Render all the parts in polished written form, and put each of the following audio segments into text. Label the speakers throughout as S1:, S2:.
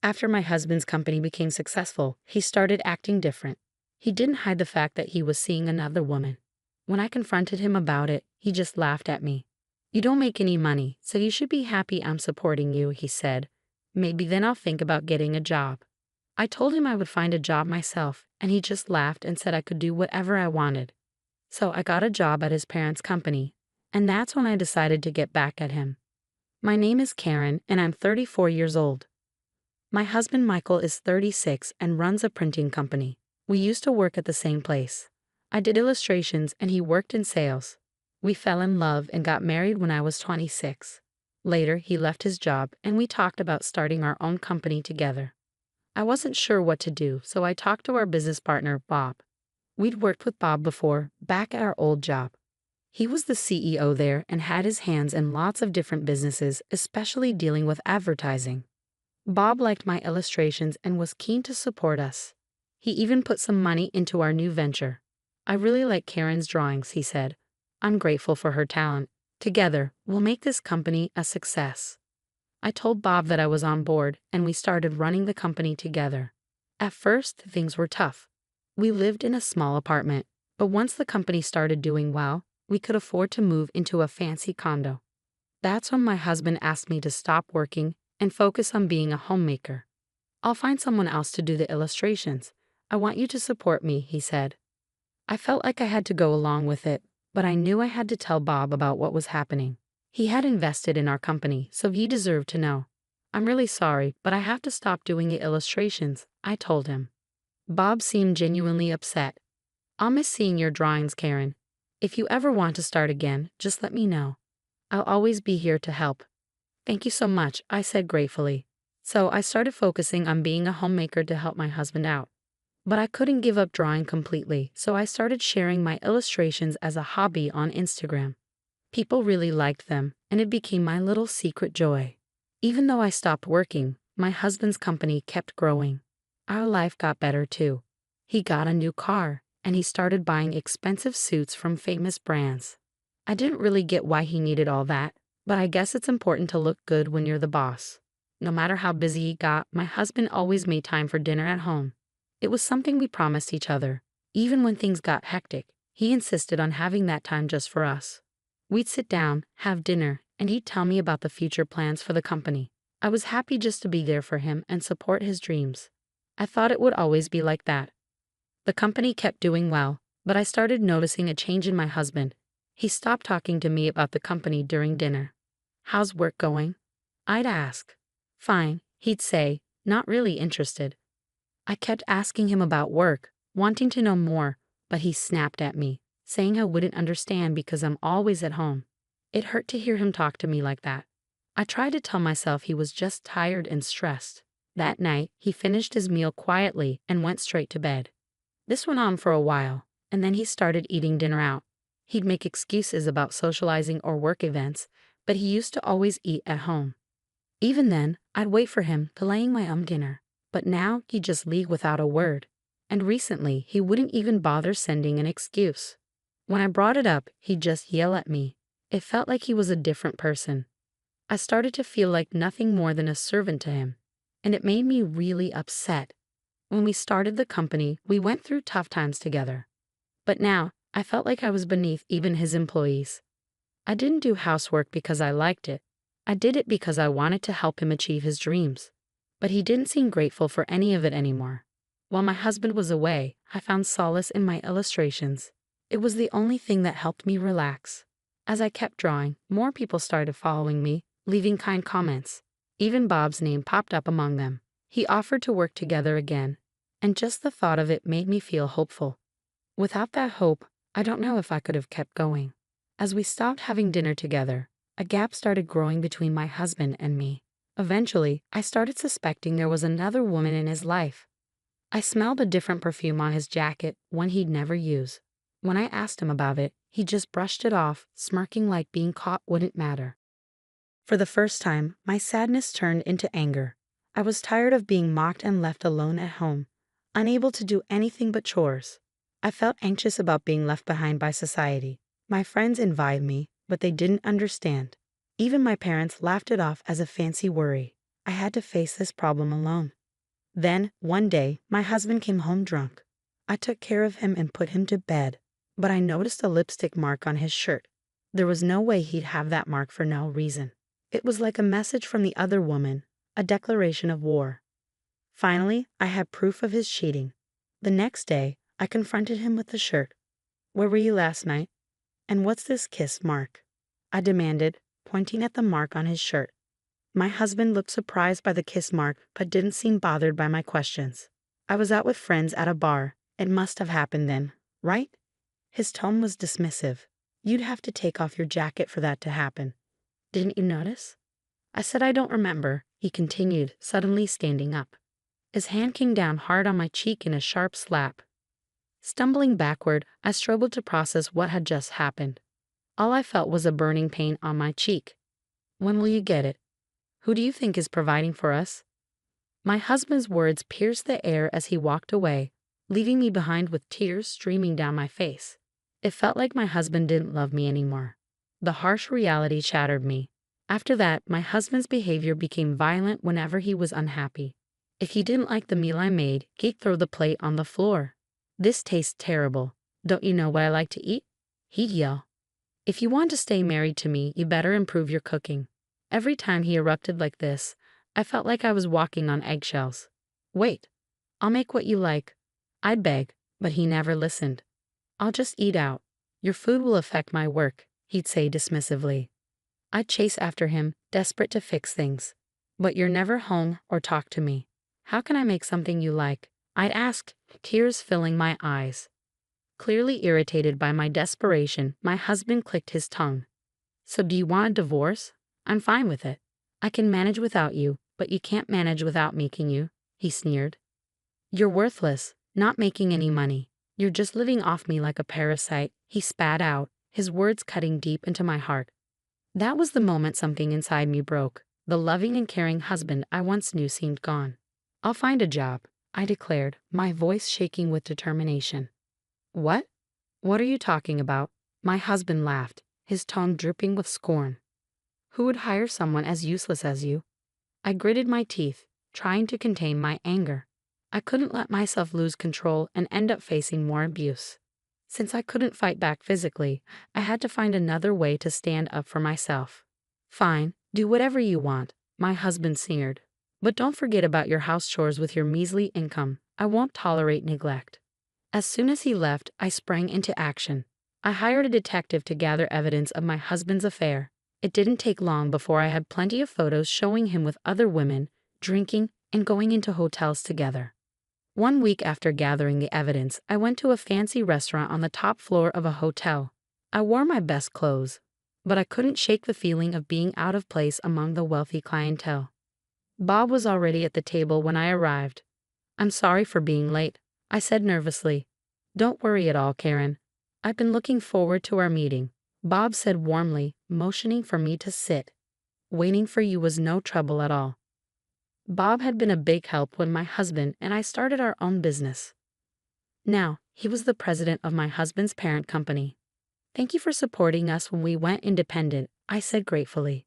S1: After my husband's company became successful, he started acting different. He didn't hide the fact that he was seeing another woman. When I confronted him about it, he just laughed at me. "You don't make any money, so you should be happy I'm supporting you," he said. "Maybe then I'll think about getting a job." I told him I would find a job myself, and he just laughed and said I could do whatever I wanted. So I got a job at his parents' company, and that's when I decided to get back at him. My name is Karen, and I'm 34 years old. My husband Michael is 36 and runs a printing company. We used to work at the same place. I did illustrations and he worked in sales. We fell in love and got married when I was 26. Later, he left his job and we talked about starting our own company together. I wasn't sure what to do, so I talked to our business partner, Bob. We'd worked with Bob before, back at our old job. He was the CEO there and had his hands in lots of different businesses, especially dealing with advertising. Bob liked my illustrations and was keen to support us. He even put some money into our new venture. "I really like Karen's drawings," he said. "I'm grateful for her talent. Together, we'll make this company a success." I told Bob that I was on board, and we started running the company together. At first, things were tough. We lived in a small apartment, but once the company started doing well, we could afford to move into a fancy condo. That's when my husband asked me to stop working and focus on being a homemaker. "I'll find someone else to do the illustrations. I want you to support me," he said. I felt like I had to go along with it, but I knew I had to tell Bob about what was happening. He had invested in our company, so he deserved to know. "I'm really sorry, but I have to stop doing the illustrations," I told him. Bob seemed genuinely upset. "I'll miss seeing your drawings, Karen. If you ever want to start again, just let me know. I'll always be here to help." "Thank you so much," I said gratefully. So I started focusing on being a homemaker to help my husband out. But I couldn't give up drawing completely, so I started sharing my illustrations as a hobby on Instagram. People really liked them, and it became my little secret joy. Even though I stopped working, my husband's company kept growing. Our life got better too. He got a new car, and he started buying expensive suits from famous brands. I didn't really get why he needed all that, but I guess it's important to look good when you're the boss. No matter how busy he got, my husband always made time for dinner at home. It was something we promised each other. Even when things got hectic, he insisted on having that time just for us. We'd sit down, have dinner, and he'd tell me about the future plans for the company. I was happy just to be there for him and support his dreams. I thought it would always be like that. The company kept doing well, but I started noticing a change in my husband. He stopped talking to me about the company during dinner. "How's work going?" I'd ask. "Fine," he'd say, not really interested. I kept asking him about work, wanting to know more, but he snapped at me, saying I wouldn't understand because I'm always at home. It hurt to hear him talk to me like that. I tried to tell myself he was just tired and stressed. That night, he finished his meal quietly and went straight to bed. This went on for a while, and then he started eating dinner out. He'd make excuses about socializing or work events, but he used to always eat at home. Even then, I'd wait for him delaying my dinner, but now he'd just leave without a word. And recently, he wouldn't even bother sending an excuse. When I brought it up, he'd just yell at me. It felt like he was a different person. I started to feel like nothing more than a servant to him, and it made me really upset. When we started the company, we went through tough times together. But now, I felt like I was beneath even his employees. I didn't do housework because I liked it. I did it because I wanted to help him achieve his dreams. But he didn't seem grateful for any of it anymore. While my husband was away, I found solace in my illustrations. It was the only thing that helped me relax. As I kept drawing, more people started following me, leaving kind comments. Even Bob's name popped up among them. He offered to work together again, and just the thought of it made me feel hopeful. Without that hope, I don't know if I could have kept going. As we stopped having dinner together, a gap started growing between my husband and me. Eventually, I started suspecting there was another woman in his life. I smelled a different perfume on his jacket, one he'd never use. When I asked him about it, he just brushed it off, smirking like being caught wouldn't matter. For the first time, my sadness turned into anger. I was tired of being mocked and left alone at home, unable to do anything but chores. I felt anxious about being left behind by society. My friends envied me, but they didn't understand. Even my parents laughed it off as a fancy worry. I had to face this problem alone. Then, one day, my husband came home drunk. I took care of him and put him to bed, but I noticed a lipstick mark on his shirt. There was no way he'd have that mark for no reason. It was like a message from the other woman, a declaration of war. Finally, I had proof of his cheating. The next day, I confronted him with the shirt. "Where were you last night? And what's this kiss mark?" I demanded, pointing at the mark on his shirt. My husband looked surprised by the kiss mark but didn't seem bothered by my questions. "I was out with friends at a bar. It must have happened then, right?" His tone was dismissive. "You'd have to take off your jacket for that to happen. Didn't you notice?" I said I don't remember, he continued, suddenly standing up. His hand came down hard on my cheek in a sharp slap. Stumbling backward, I struggled to process what had just happened. All I felt was a burning pain on my cheek. "When will you get it? Who do you think is providing for us?" My husband's words pierced the air as he walked away, leaving me behind with tears streaming down my face. It felt like my husband didn't love me anymore. The harsh reality shattered me. After that, my husband's behavior became violent whenever he was unhappy. If he didn't like the meal I made, he'd throw the plate on the floor. "This tastes terrible. Don't you know what I like to eat?" he'd yell. "If you want to stay married to me, you better improve your cooking." Every time he erupted like this, I felt like I was walking on eggshells. "Wait, I'll make what you like," I'd beg, but he never listened. "I'll just eat out. Your food will affect my work," he'd say dismissively. I'd chase after him, desperate to fix things. "But you're never home or talk to me. How can I make something you like?" I'd ask, tears filling my eyes. Clearly irritated by my desperation, my husband clicked his tongue. "So do you want a divorce? I'm fine with it. I can manage without you, but you can't manage without me, can you?" he sneered. "You're worthless, not making any money. You're just living off me like a parasite," he spat out, his words cutting deep into my heart. That was the moment something inside me broke. The loving and caring husband I once knew seemed gone. "I'll find a job," I declared, my voice shaking with determination. "What? What are you talking about?" My husband laughed, his tone dripping with scorn. "Who would hire someone as useless as you?" I gritted my teeth, trying to contain my anger. I couldn't let myself lose control and end up facing more abuse. Since I couldn't fight back physically, I had to find another way to stand up for myself. "Fine, do whatever you want," my husband sneered. "But don't forget about your house chores with your measly income. I won't tolerate neglect." As soon as he left, I sprang into action. I hired a detective to gather evidence of my husband's affair. It didn't take long before I had plenty of photos showing him with other women, drinking, and going into hotels together. 1 week after gathering the evidence, I went to a fancy restaurant on the top floor of a hotel. I wore my best clothes, but I couldn't shake the feeling of being out of place among the wealthy clientele. Bob was already at the table when I arrived. "I'm sorry for being late," I said nervously. "Don't worry at all, Karen. I've been looking forward to our meeting," Bob said warmly, motioning for me to sit. "Waiting for you was no trouble at all." Bob had been a big help when my husband and I started our own business. Now, he was the president of my husband's parent company. "Thank you for supporting us when we went independent," I said gratefully.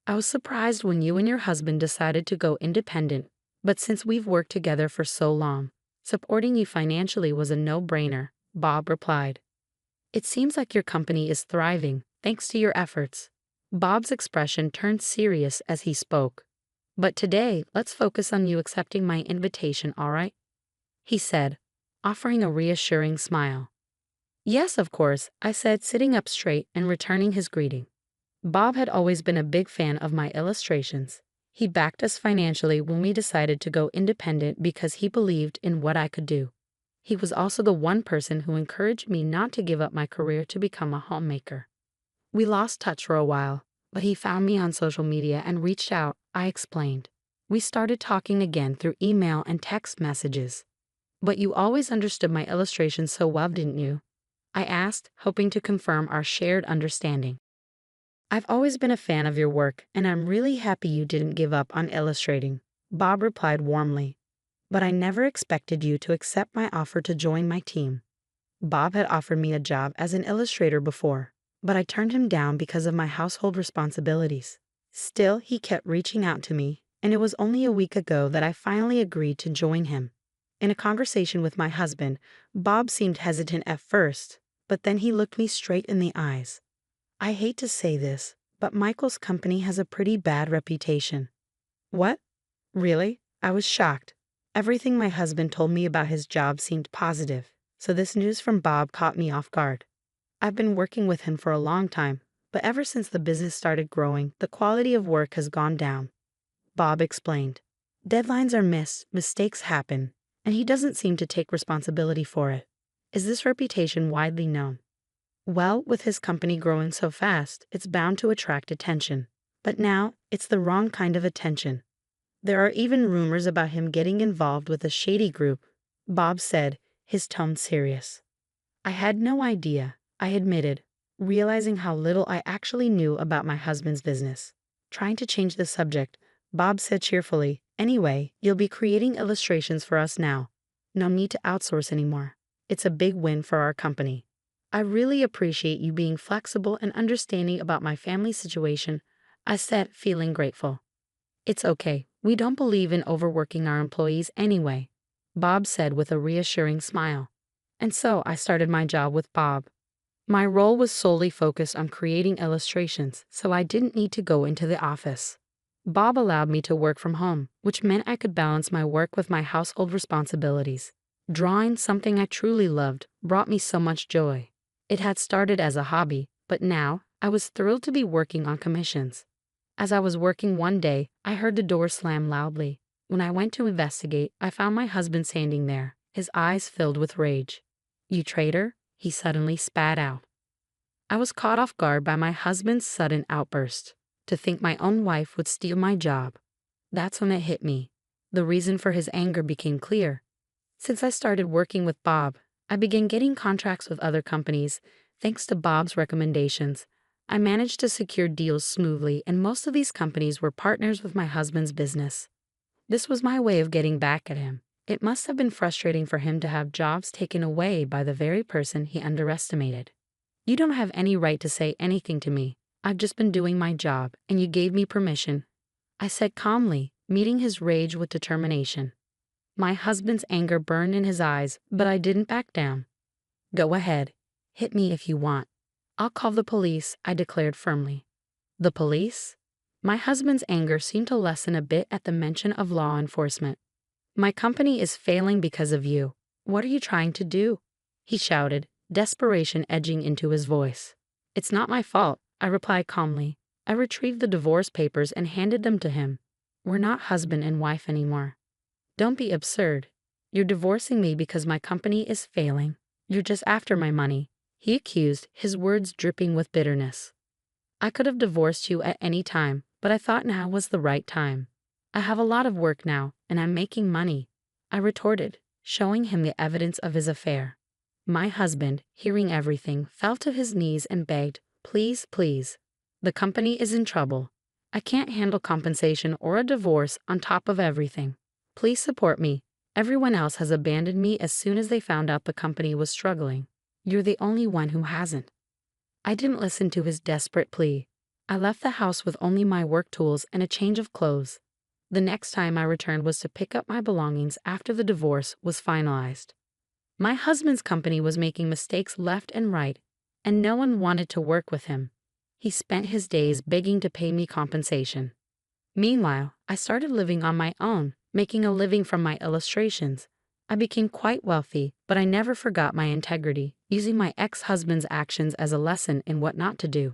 S1: "I was surprised when you and your husband decided to go independent, but since we've worked together for so long, supporting you financially was a no-brainer," Bob replied. "It seems like your company is thriving, thanks to your efforts." Bob's expression turned serious as he spoke. "But today, let's focus on you accepting my invitation, all right?" he said, offering a reassuring smile. "Yes, of course," I said, sitting up straight and returning his greeting. Bob had always been a big fan of my illustrations. He backed us financially when we decided to go independent because he believed in what I could do. He was also the one person who encouraged me not to give up my career to become a homemaker. We lost touch for a while, but he found me on social media and reached out, I explained. We started talking again through email and text messages. "But you always understood my illustrations so well, didn't you?" I asked, hoping to confirm our shared understanding. "I've always been a fan of your work, and I'm really happy you didn't give up on illustrating," Bob replied warmly. "But I never expected you to accept my offer to join my team." Bob had offered me a job as an illustrator before, but I turned him down because of my household responsibilities. Still, he kept reaching out to me, and it was only a week ago that I finally agreed to join him. In a conversation with my husband, Bob seemed hesitant at first, but then he looked me straight in the eyes. I hate to say this, but Michael's company has a pretty bad reputation. What? Really? I was shocked. Everything my husband told me about his job seemed positive, so this news from Bob caught me off guard. I've been working with him for a long time, but ever since the business started growing, the quality of work has gone down. Bob explained. Deadlines are missed, mistakes happen, and he doesn't seem to take responsibility for it. Is this reputation widely known? Well, with his company growing so fast, it's bound to attract attention. But now, it's the wrong kind of attention. There are even rumors about him getting involved with a shady group, Bob said, his tone serious. I had no idea, I admitted, realizing how little I actually knew about my husband's business. Trying to change the subject, Bob said cheerfully, anyway, you'll be creating illustrations for us now. No need to outsource anymore. It's a big win for our company. I really appreciate you being flexible and understanding about my family situation, I said, feeling grateful. It's okay. We don't believe in overworking our employees anyway, Bob said with a reassuring smile. And so I started my job with Bob. My role was solely focused on creating illustrations, so I didn't need to go into the office. Bob allowed me to work from home, which meant I could balance my work with my household responsibilities. Drawing, something I truly loved, brought me so much joy. It had started as a hobby, but now I was thrilled to be working on commissions. As I was working one day, I heard the door slam loudly. When I went to investigate, I found my husband standing there, his eyes filled with rage. You traitor, he suddenly spat out. I was caught off guard by my husband's sudden outburst. To think my own wife would steal my job. That's when it hit me. The reason for his anger became clear. Since I started working with Bob, I began getting contracts with other companies. Thanks to Bob's recommendations, I managed to secure deals smoothly, and most of these companies were partners with my husband's business. This was my way of getting back at him. It must have been frustrating for him to have jobs taken away by the very person he underestimated. You don't have any right to say anything to me. I've just been doing my job, and you gave me permission, I said calmly, meeting his rage with determination. My husband's anger burned in his eyes, but I didn't back down. Go ahead. Hit me if you want. I'll call the police, I declared firmly. The police? My husband's anger seemed to lessen a bit at the mention of law enforcement. My company is failing because of you. What are you trying to do? He shouted, desperation edging into his voice. It's not my fault, I replied calmly. I retrieved the divorce papers and handed them to him. We're not husband and wife anymore. Don't be absurd. You're divorcing me because my company is failing. You're just after my money, he accused, his words dripping with bitterness. I could have divorced you at any time, but I thought now was the right time. I have a lot of work now, and I'm making money, I retorted, showing him the evidence of his affair. My husband, hearing everything, fell to his knees and begged, please, please. The company is in trouble. I can't handle compensation or a divorce on top of everything. Please support me. Everyone else has abandoned me as soon as they found out the company was struggling. You're the only one who hasn't. I didn't listen to his desperate plea. I left the house with only my work tools and a change of clothes. The next time I returned was to pick up my belongings after the divorce was finalized. My husband's company was making mistakes left and right, and no one wanted to work with him. He spent his days begging to pay me compensation. Meanwhile, I started living on my own, making a living from my illustrations. I became quite wealthy, but I never forgot my integrity, using my ex-husband's actions as a lesson in what not to do.